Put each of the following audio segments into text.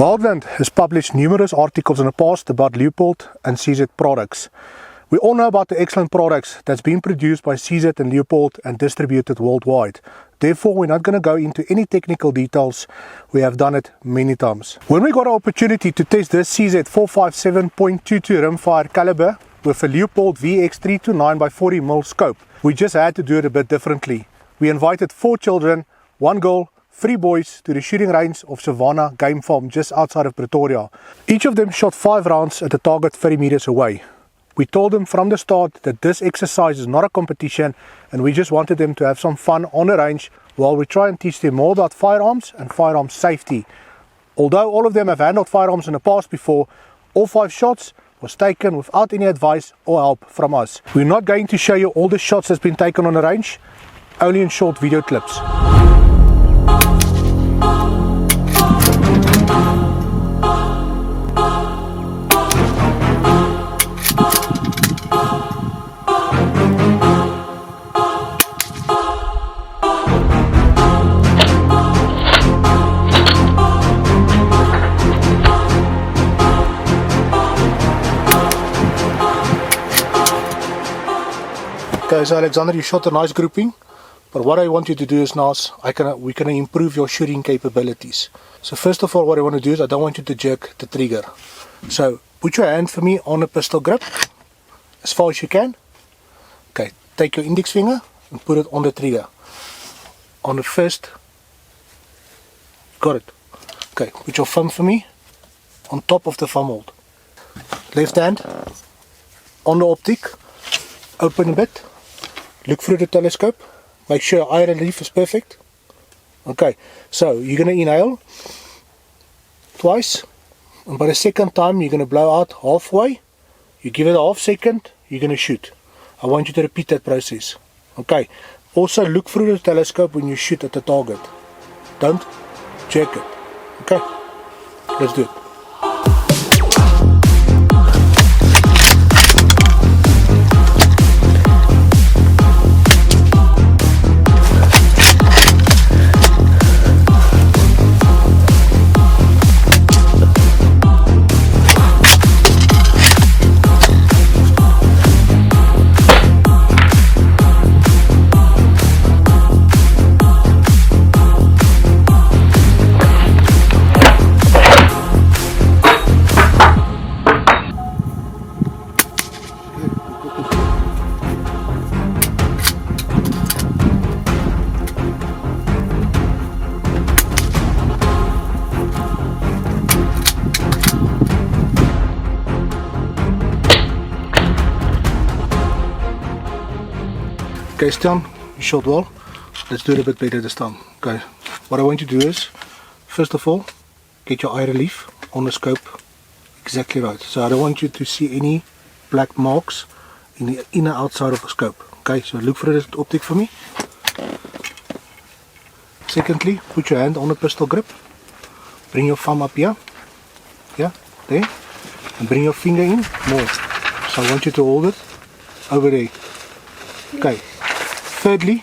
Wildland has published numerous articles in the past about Leupold and CZ products. We all know about the excellent products that's been produced by CZ and Leupold and distributed worldwide. Therefore, we're not going to go into any technical details. We have done it many times. When we got an opportunity to test this CZ 457.22 rimfire caliber with a Leupold VX 329x40mm scope, we just had to do it a bit differently. We invited 4 children, 1 girl, 3 boys to the shooting range of Savannah Game Farm just outside of Pretoria. Each of them shot 5 rounds at the target 30 meters away. We told them from the start that this exercise is not a competition and we just wanted them to have some fun on the range while we try and teach them more about firearms and firearm safety. Although all of them have handled firearms in the past before, all 5 shots was taken without any advice or help from us. We're not going to show you all the shots that's been taken on the range, only in short video clips. Okay, so Alexander, you shot a nice grouping, but what I want you to do is now we're going to improve your shooting capabilities. So first of all, what I want to do is I don't want you to jerk the trigger. So put your hand for me on a pistol grip as far as you can. Okay, take your index finger and put it on the trigger. On the first, got it. Okay, put your thumb for me on top of the thumb hold. Left hand on the optic, open a bit. Look through the telescope, make sure eye relief is perfect. Okay, so you're going to inhale twice, and by the second time you're going to blow out halfway. You give it a half second, you're going to shoot. I want you to repeat that process. Okay, also look through the telescope when you shoot at the target. Don't jerk it. Okay, let's do it. Okay, Stan, you shot well. Let's do it a bit better this time. Okay, what I want you to do is, first of all, get your eye relief on the scope exactly right. So I don't want you to see any black marks in the inner outside of the scope. Okay, so look through the optic for me. Secondly, put your hand on the pistol grip. Bring your thumb up here. Yeah, there. And bring your finger in more. So I want you to hold it over there. Okay. Thirdly,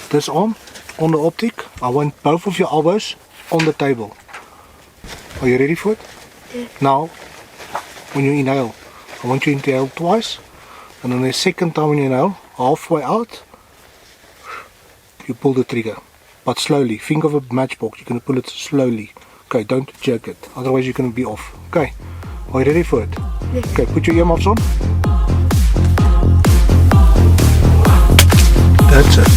this arm on the optic, I want both of your elbows on the table. Are you ready for it? Yeah. Now, when you inhale, I want you to inhale twice, and then the second time when you inhale, halfway out, you pull the trigger, but slowly. Think of a matchbox, you're going to pull it slowly. Okay, don't jerk it, otherwise you're going to be off. Okay, are you ready for it? Yeah. Okay, put your earmuffs on. That's it.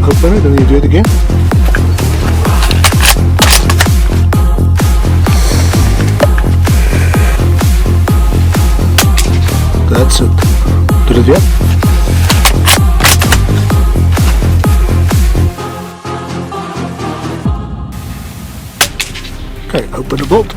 Open it and you do it again. That's it. Do it again. Okay, open the bolt.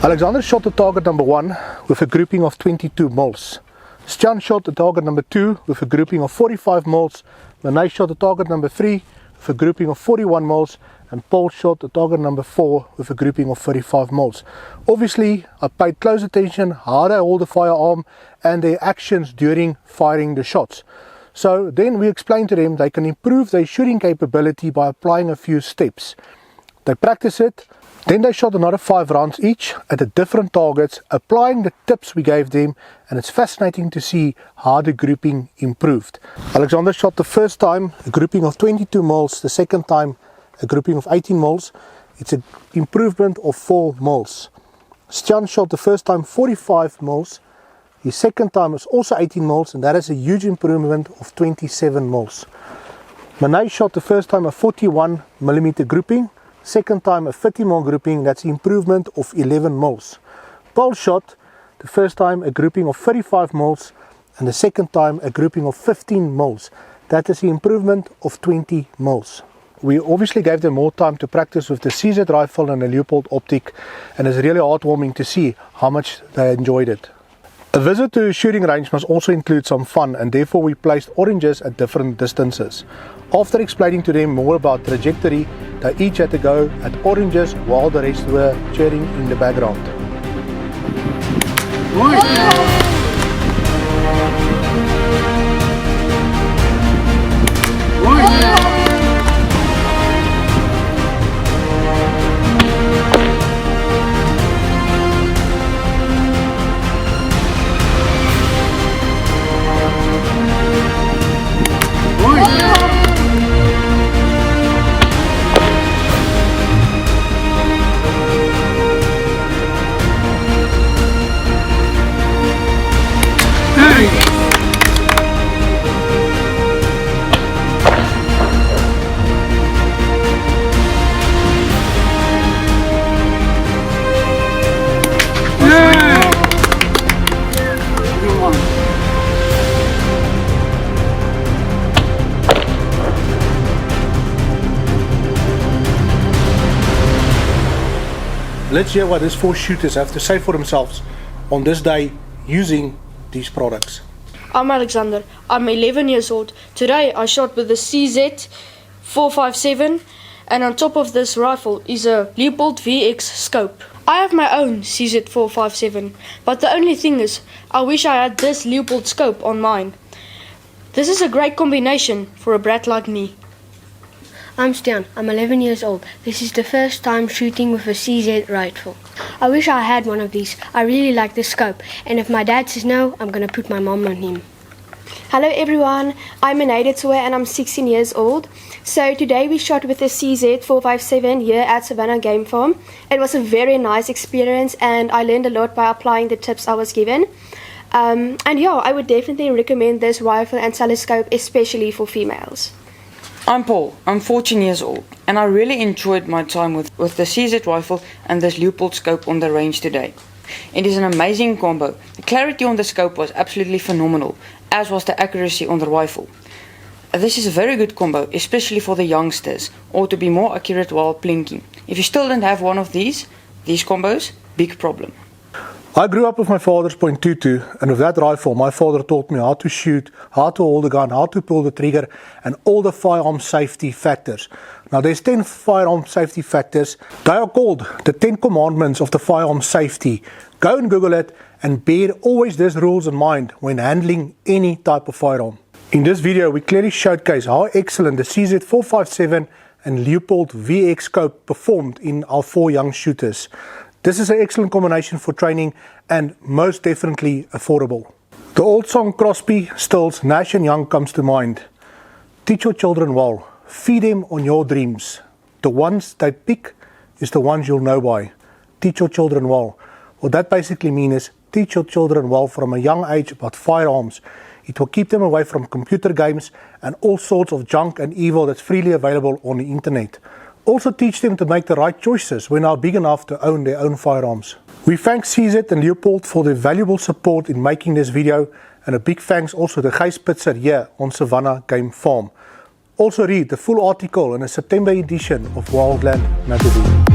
Alexander shot the target number 1 with a grouping of 22 mils. Stian shot the target number 2 with a grouping of 45 mils. Manay shot the target number 3 with a grouping of 41 mils. And Paul shot the target number 4 with a grouping of 35 mils. Obviously, I paid close attention how they hold the firearm and their actions during firing the shots. So then we explained to them they can improve their shooting capability by applying a few steps. They practice it. Then they shot another 5 rounds each at the different targets, applying the tips we gave them, and it's fascinating to see how the grouping improved. Alexander shot the first time a grouping of 22 mils, the second time a grouping of 18 mils. It's an improvement of 4 mils. Stian shot the first time 45 mils, his second time was also 18 mils, and that is a huge improvement of 27 mils. Manay shot the first time a 41 millimeter grouping, second time a 50 mil grouping, that's an improvement of 11 mils. Paul shot the first time a grouping of 35 mils and the second time a grouping of 15 mils. That is an improvement of 20 mils. We obviously gave them more time to practice with the CZ rifle and the Leupold optic, and it's really heartwarming to see how much they enjoyed it. A visit to a shooting range must also include some fun, and therefore we placed oranges at different distances. After explaining to them more about trajectory, they each had to go at oranges while the rest were cheering in the background. Let's hear what these 4 shooters have to say for themselves on this day using these products. I'm Alexander. I'm 11 years old. Today I shot with the CZ 457, and on top of this rifle is a Leupold VX scope. I have my own CZ 457, but the only thing is I wish I had this Leupold scope on mine. This is a great combination for a brat like me. I'm Stian. I'm 11 years old. This is the first time shooting with a CZ rifle. I wish I had one of these. I really like the scope, and if my dad says no, I'm going to put my mom on him. Hello everyone, I'm Manay and I'm 16 years old. So today we shot with the CZ 457 here at Savannah Game Farm. It was a very nice experience and I learned a lot by applying the tips I was given. And yeah, I would definitely recommend this rifle and telescope, especially for females. I'm Paul, I'm 14 years old, and I really enjoyed my time with the CZ rifle and this Leupold scope on the range today. It is an amazing combo. The clarity on the scope was absolutely phenomenal, as was the accuracy on the rifle. This is a very good combo, especially for the youngsters, or to be more accurate while plinking. If you still don't have one of these combos, big problem. I grew up with my father's .22, and with that rifle my father taught me how to shoot, how to hold the gun, how to pull the trigger, and all the firearm safety factors. Now there's 10 firearm safety factors. They are called the 10 commandments of the firearm safety. Go and Google it and bear always these rules in mind when handling any type of firearm. In this video, we clearly showcase how excellent the CZ457 and Leupold VX scope performed in our 4 young shooters. This is an excellent combination for training and most definitely affordable. The old song Crosby, Stills, Nash and Young comes to mind. Teach your children well. Feed them on your dreams. The ones they pick is the ones you'll know by. Teach your children well. What that basically means is teach your children well from a young age about firearms. It will keep them away from computer games and all sorts of junk and evil that's freely available on the internet. Also teach them to make the right choices when they are big enough to own their own firearms. We thank CZ and Leupold for their valuable support in making this video, and a big thanks also to Gijs Pitzer here on Savannah Game Farm. Also read the full article in a September edition of Wildland magazine.